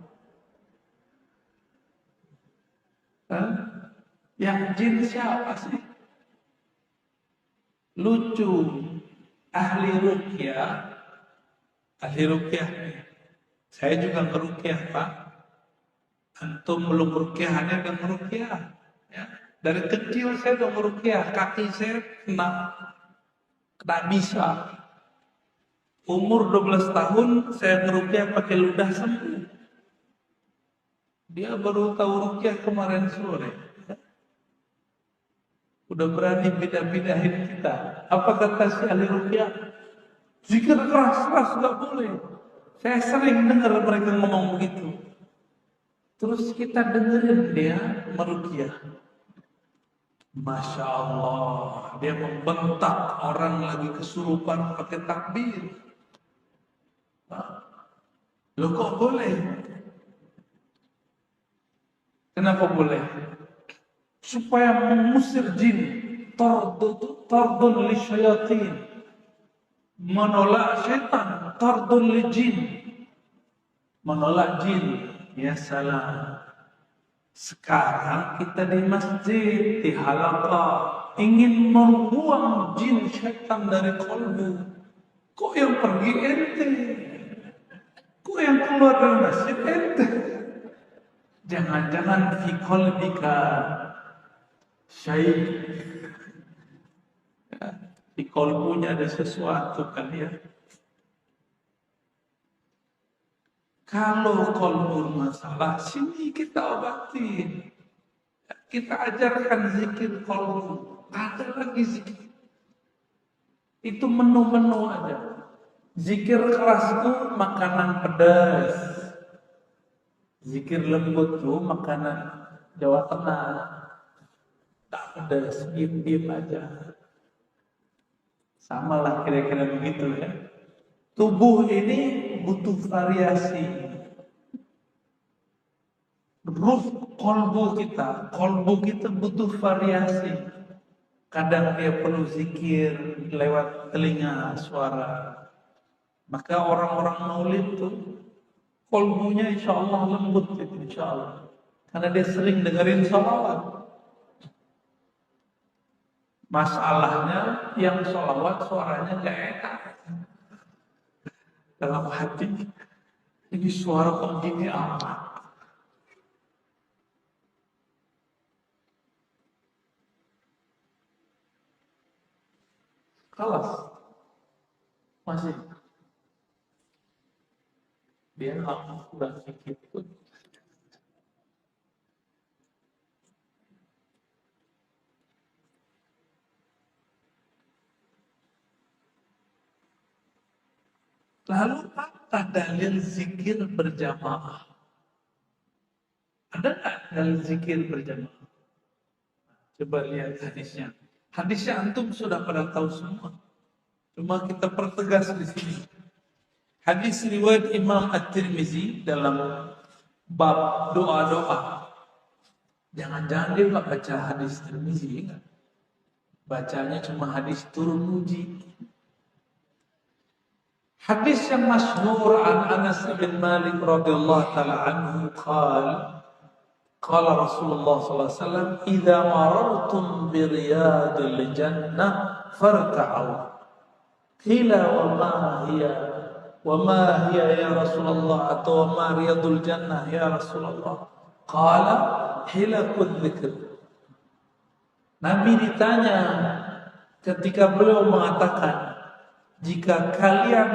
Yang jin siapa sih? Lucu. Ahli ruqyah. Saya juga ngeruqyah, Pak. Antum belum ruqyah, hanya udah ngeruqyah. Ya. Dari kecil saya udah ngeruqyah, kaki saya kena bisa. Umur 12 tahun saya ngeruqyah pakai ludah sembuh. Dia baru tahu ruqyah kemarin sore. Udah berani bidah-bidahin kita. Apa kata si ahli ruqyah? Zikir keras-keras nggak boleh. Saya sering dengar mereka ngomong begitu. Terus kita dengerin dia meruqyah. Masya Allah, dia membentak orang lagi kesurupan pakai takbir. Loh kok boleh? Kenapa boleh? Supaya mengusir jin, tardun li syayatin, menolak setan, tardun li jin, menolak jin. Ya salam. Sekarang kita di masjid, di halaqah, ingin membuang jin setan dari kolbu. Kok yang pergi ente? Kok yang keluar dari masjid ente? Jangan-jangan fi qalbika syai'. Di kolbunya ada sesuatu kan ya. Kalau kolbu masalah, sini kita obatin. Kita ajarkan zikir kolbu. Ada lagi zikir. Itu menu-menu aja. Zikir keras itu makanan pedas. Zikir lembut itu makanan Jawa Tengah. Tak pedas, diem-diem aja. Sama lah kira-kira begitu ya. Tubuh ini butuh variasi. Ruh kolbu kita butuh variasi. Kadang dia perlu zikir lewat telinga suara. Maka orang-orang maulid tuh kolbunya insya Allah lembut gitu, insya Allah. Karena dia sering dengerin sholawat. Masalahnya yang sholawat suaranya gak enak. Dalam hati, ini suara kok gini amat. Kalas. Masih. Dia lama kurang sedikit pun. Lalu apa dalil zikir berjamaah? Ada nggak dalil zikir berjamaah? Coba lihat hadisnya. Hadisnya antum sudah pada tahu semua. Cuma kita pertegas di sini. Hadis riwayat Imam At-Tirmizi dalam bab doa-doa. Jangan-jangan dia nggak baca hadis Tirmizi, enggak? Bacanya cuma hadis turun muji. Hadis yang masyhur an Anas bin Malik radhiyallahu taala anhu qala Qala Rasulullah sallallahu alaihi wasallam, "Idza marartum bi riyadil jannah farka'u." Qila wa ma hiya? Wa ma hiya ya Rasulullah, atau ma riyadul jannah ya Rasulullah? Qala hilakul dzikr. Nabi ditanya ketika beliau mengatakan, jika kalian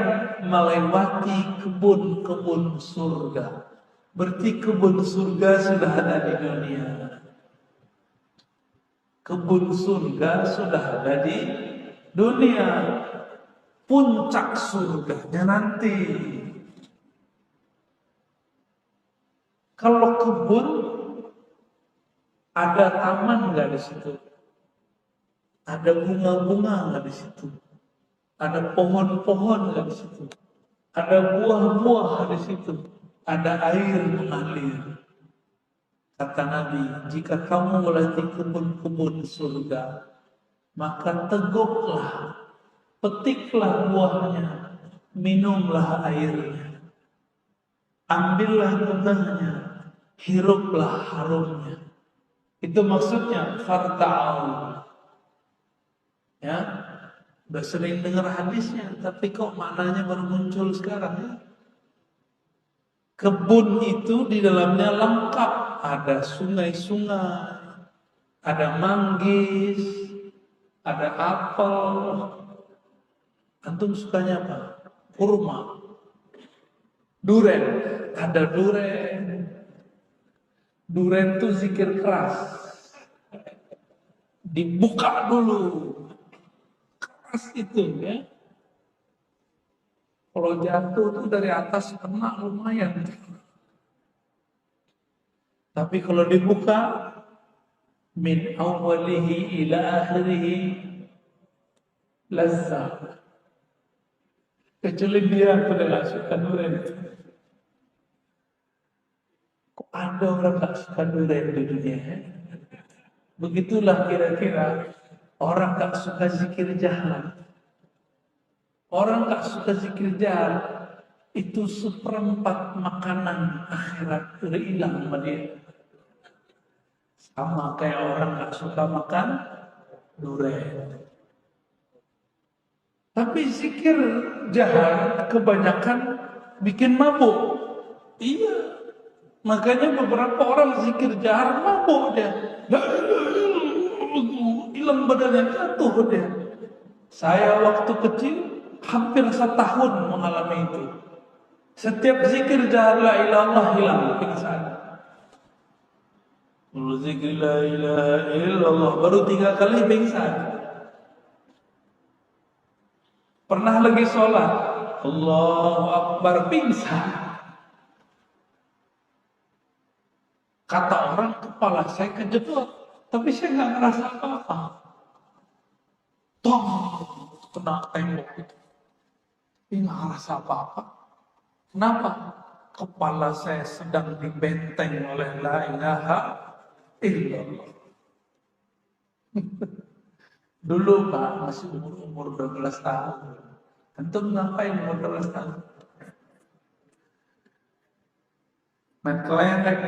melewati kebun-kebun surga, berarti kebun surga sudah ada di dunia. Kebun surga sudah ada di dunia. Puncak surganya nanti. Kalau kebun, ada taman nggak di situ? Ada bunga-bunga nggak di situ? Ada pohon-pohon nggak di situ? Ada buah-buah di situ? Ada air mengalir. Kata Nabi, jika kamu melewati kebun-kebun surga, maka teguklah, petiklah buahnya, minumlah airnya, ambillah bunganya, hiruplah harumnya. Itu maksudnya farta'au. Ya, udah sering dengar hadisnya, tapi kok maknanya baru muncul sekarang ya? Kebun itu di dalamnya lengkap, ada sungai-sungai, ada manggis, ada apel. Antum sukanya apa? Kurma, duren, ada duren. Duren itu zikir keras, dibuka dulu, keras itu ya. Kalau jatuh tuh dari atas kena lumayan. Tapi kalau dibuka, min awalihi ila akhirihi lazzah. Kecuali dia tidak suka durian. Kok ada orang tak suka durian di dunia? Begitulah kira-kira orang tak suka zikir jalan. Orang tak suka zikir jalan itu seperempat makanan akhirat hilang sama dia. Sama kayak orang tak suka makan durian. Tapi zikir jahat kebanyakan bikin mabuk. Iya. Makanya beberapa orang zikir jahat mabuk dia. Hilang badannya, jatuh dia. Saya waktu kecil hampir setahun mengalami itu. Setiap zikir jahat la ilallah hilang pingsan. Zikir la ilaha illallah baru 3 kali pingsan. Pernah lagi sholat, Allahu Akbar, pingsan. Kata orang, kepala saya kejedot, tapi saya nggak ngerasa apa-apa. Tong, kena tembok itu. Tapi nggak ngerasa apa-apa. Kenapa? Kepala saya sedang dibenteng oleh la ilaha illallah. Dulu Pak, masih umur 12 tahun. Antum ngapain umur 12 tahun? Main kelereng.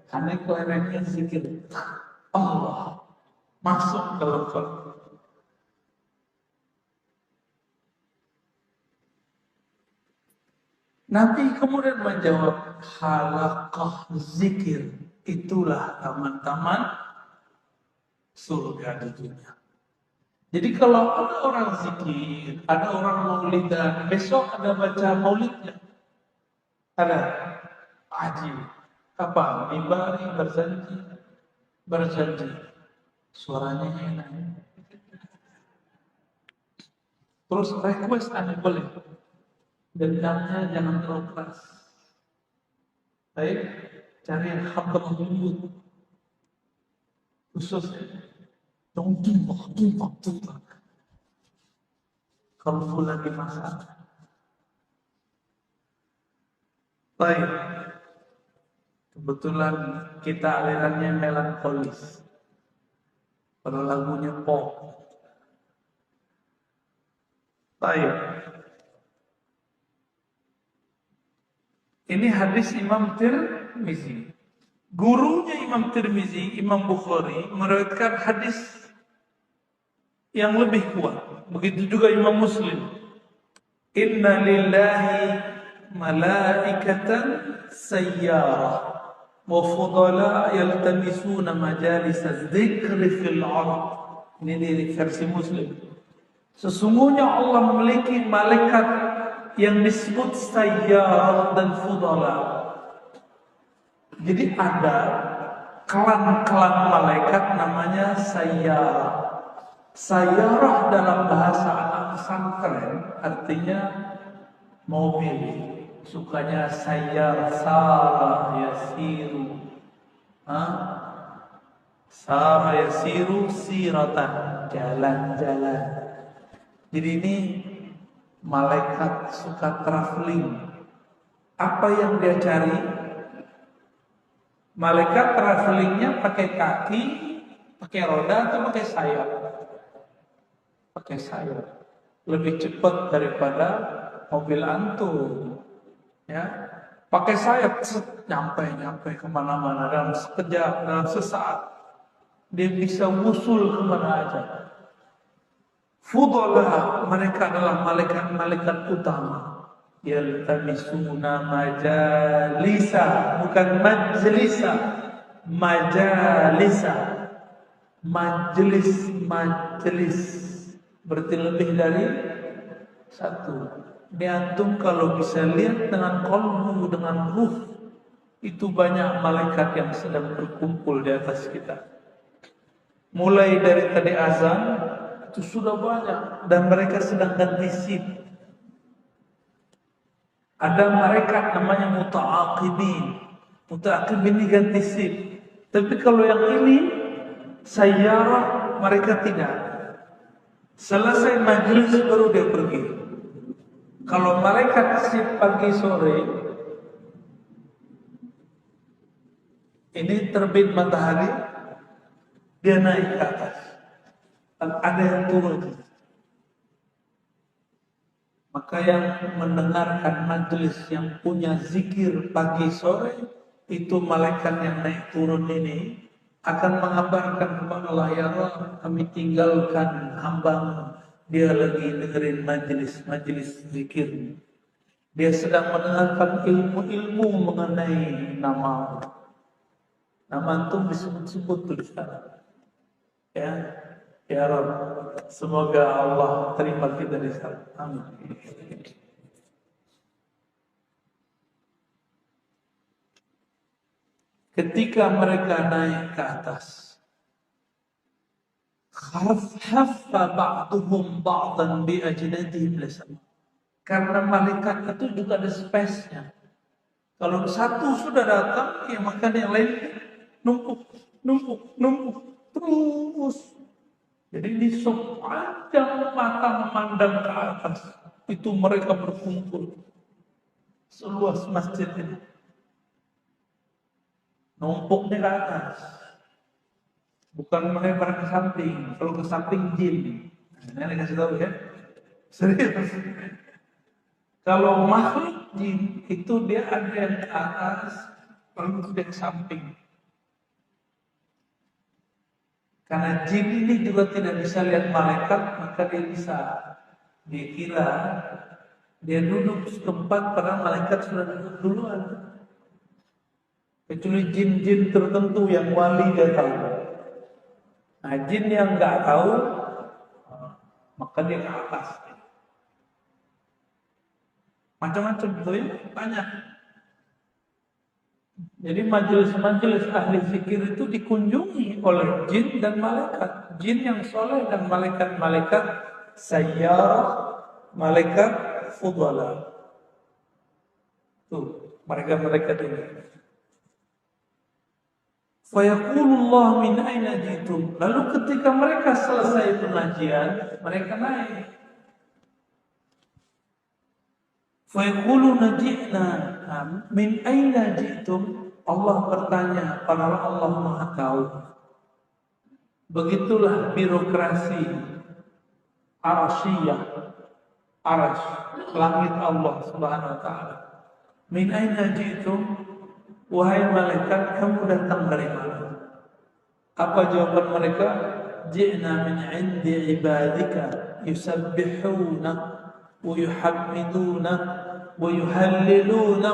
Karena kelerengnya zikir Allah. Masuk dalam Quran. Nabi kemudian menjawab, halaqah zikir. Itulah taman-taman surga di dunia. Jadi kalau ada orang zikir, ada orang maulidan, besok ada baca maulidnya. Ada haji. Apa? Mibari berjanji. Suaranya enak. Terus request Anda boleh. Dendamnya jangan terlalu keras. Baik, cari yang khabar lembut. Khusus jangan tumpah. Kalau lagi masak. Baik. Kebetulan kita alirannya melankolis. Kalau lagunya pop. Baik. Ini hadis Imam Tirmizi. Gurunya Imam Tirmizi, Imam Bukhari meriwayatkan hadis yang lebih kuat. Begitu juga Imam Muslim. Inna lillahi malaikatan sayyarah wa fudala yaltamisuna majalis dzikri fil ard. Ini dari versi Muslim. Sesungguhnya Allah memiliki malaikat yang disebut sayyarah dan fudala. Jadi ada klan-klan malaikat namanya sayyarah. Sayyarah dalam bahasa anak pesantren artinya mobil. Sukanya sayyar, sara yasiru. Sara yasiru siratan, jalan-jalan. Jadi ini malaikat suka traveling. Apa yang dia cari? Malaikat travelingnya pakai kaki, pakai roda atau pakai sayap? Pakai sayap. Lebih cepat daripada mobil antum. Ya, pakai sayap nyampe kemana-mana dalam sekejap, dalam sesaat. Dia bisa wusul kemana aja. Fudala, mereka adalah malaikat-malaikat utama. Yaltamisuna majalisa, bukan majlisa, majalisa, majelis, berarti lebih dari satu. Ini antum kalau bisa lihat dengan qalbu, dengan ruh, itu banyak malaikat yang sedang berkumpul di atas kita. Mulai dari tadi azan itu sudah banyak dan mereka sedang ganti shift. Ada malaikat namanya muta'aqibin. Muta'aqibin ini ganti shift. Tapi kalau yang ini sayyarah, mereka tidak. Selesai majelis baru dia pergi. Kalau malaikat shift pagi sore, ini terbit matahari, dia naik ke atas. Dan ada yang turun. Maka yang mendengarkan majelis yang punya zikir pagi sore, itu malaikat yang naik turun ini akan mengabarkan kepada Allah, ya Allah, kami tinggalkan hamba, dia lagi dengerin majelis zikir. Dia sedang mendengarkan ilmu-ilmu mengenai nama. Nama antum disebut-sebut tuh di sana. Ya Rabb, semoga Allah terima kita di sana. Amin. Ketika mereka naik ke atas, khaffa ba'duhum ba'dan bi ajdadihim lisam. Karena malaikat itu juga ada space-nya. Kalau satu sudah datang, ya maka yang lain numpuk terus. Jadi di sepanjang mata memandang ke atas, itu mereka berkumpul seluas masjid ini. Numpuknya ke atas, bukan melebar ke samping. Kalau ke samping jin. Nah, ini kasih tahu ya, serius. Kalau makhluk jin itu dia ada yang ke atas, lalu dia ke samping. Karena jin ini juga tidak bisa lihat malaikat, maka dia kira dia duduk setempat padahal malaikat sudah duduk duluan. Kecuali jin-jin tertentu yang wali dia tahu. Nah, jin yang nggak tahu, maka dia ke atas. Macam-macam betul ya, banyak. Jadi majelis-majelis ahli zikir itu dikunjungi oleh jin dan malaikat. Jin yang soleh dan malaikat-malaikat sayyarah, malaikat fudala. Tuh, mereka-mereka ini. Fayaqulullah min aina jitum. Lalu ketika mereka selesai pengajian, mereka naik. Fayaquluna ji'na min aina jitum. Allah bertanya, padahal Allah Maha tahu. Begitulah birokrasi arsyiyah, arsy, langit Allah Subhanahu wa taala. Min aina jitum? wahai malaikat, kamu datang dari mana? Apa jawaban mereka? Ji'na min 'indi ibadika yusabbihuna wa yuhammiduna wa yuhalliluna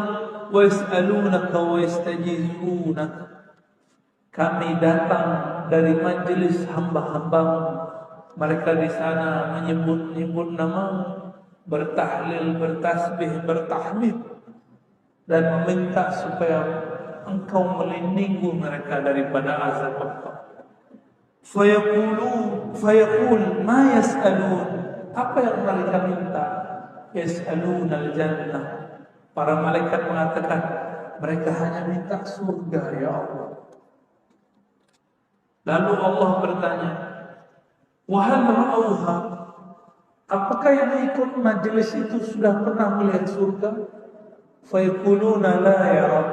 wa yas'alunaka wa yastajizuna. Kami datang dari majelis hamba-hambamu. Mereka di sana menyebut-nyebut namamu, bertahlil, bertasbih, bertahmid, dan meminta supaya engkau melindungi mereka daripada azab engkau. Fayaqul ma yas'alun. Apa yang mereka minta? Yas'alun al-jannah. Para malaikat mengatakan, mereka hanya minta surga, ya Allah. Lalu Allah bertanya, wahal ra'auha, apakah yang ikut majelis itu sudah pernah melihat surga? Fayaquluna la ya Rabb.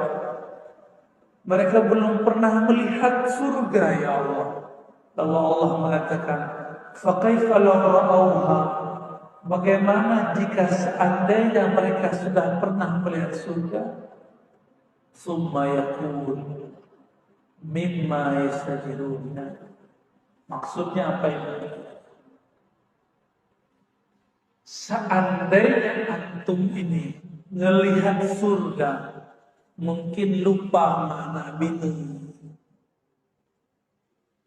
Mereka belum pernah melihat surga, ya Allah. Lalu Allah mengatakan, faqaifa law ra'auha, bagaimana jika seandainya mereka sudah pernah melihat surga? Summa yaqul mimma yastajiruna. Maksudnya apa ini? Seandainya antum ini ngelihat surga, mungkin lupa mana bini,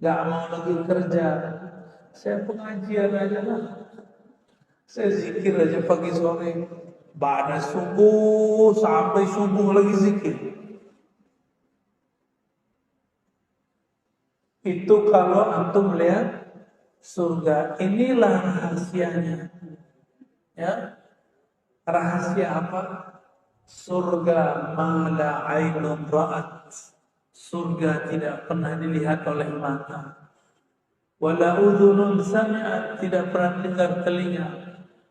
gak mau lagi kerja, saya pengajian aja lah, saya zikir aja pagi sore, ba'da subuh sampai subuh lagi zikir. Itu kalau antum melihat surga. Inilah rahasianya. Ya, rahasia apa? Surga mala ainun ra'at. Surga tidak pernah dilihat oleh mata. Wala udhunun sami'at, tidak pernah dengar telinga.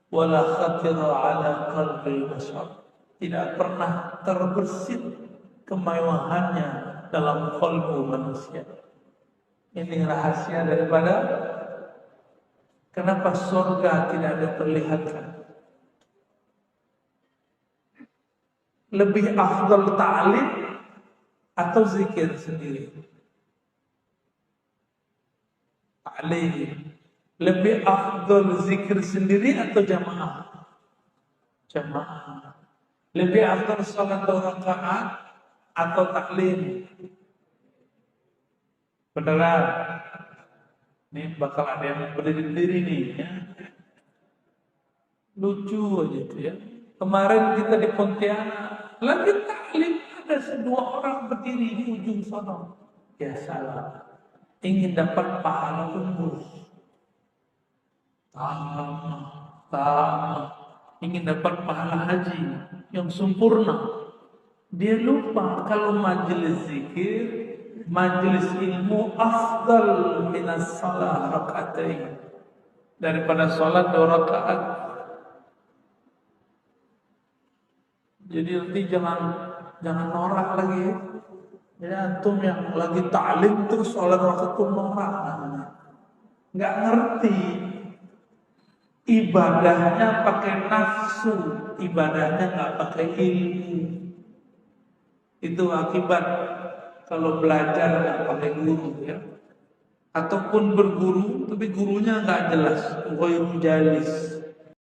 Wala khatira ala qalbi bashar, tidak pernah terbersit kemewahannya dalam qalbu manusia. Ini rahasia daripada kenapa surga tidak diperlihatkan. Lebih afdal ta'lim atau zikir sendiri? Ta'lim. Lebih afdal zikir sendiri atau jamaah? Jamaah. Lebih afdal salat 2 rakaat atau ta'lim? Beneran? Ini bakal ada yang berdiri nih ya. Lucu aja itu ya. Kemarin kita di Pontianak lagi taklim, ada 2 orang berdiri di ujung sana. Ya salah. Ingin dapat pahala tembus. Ingin dapat pahala haji yang sempurna. Dia lupa kalau majelis zikir, majelis ilmu afdal minas salat rakaatain, daripada salat 2 rakaat. Jadi nanti jangan norak lagi ya. Jadi antum yang lagi ta'lim terus salat rakaat norak, nggak ngerti. Ibadahnya pakai nafsu, ibadahnya nggak pakai ilmu. Itu akibat kalau belajar nggak pakai guru ya, ataupun berguru tapi gurunya nggak jelas, ghairul jalis.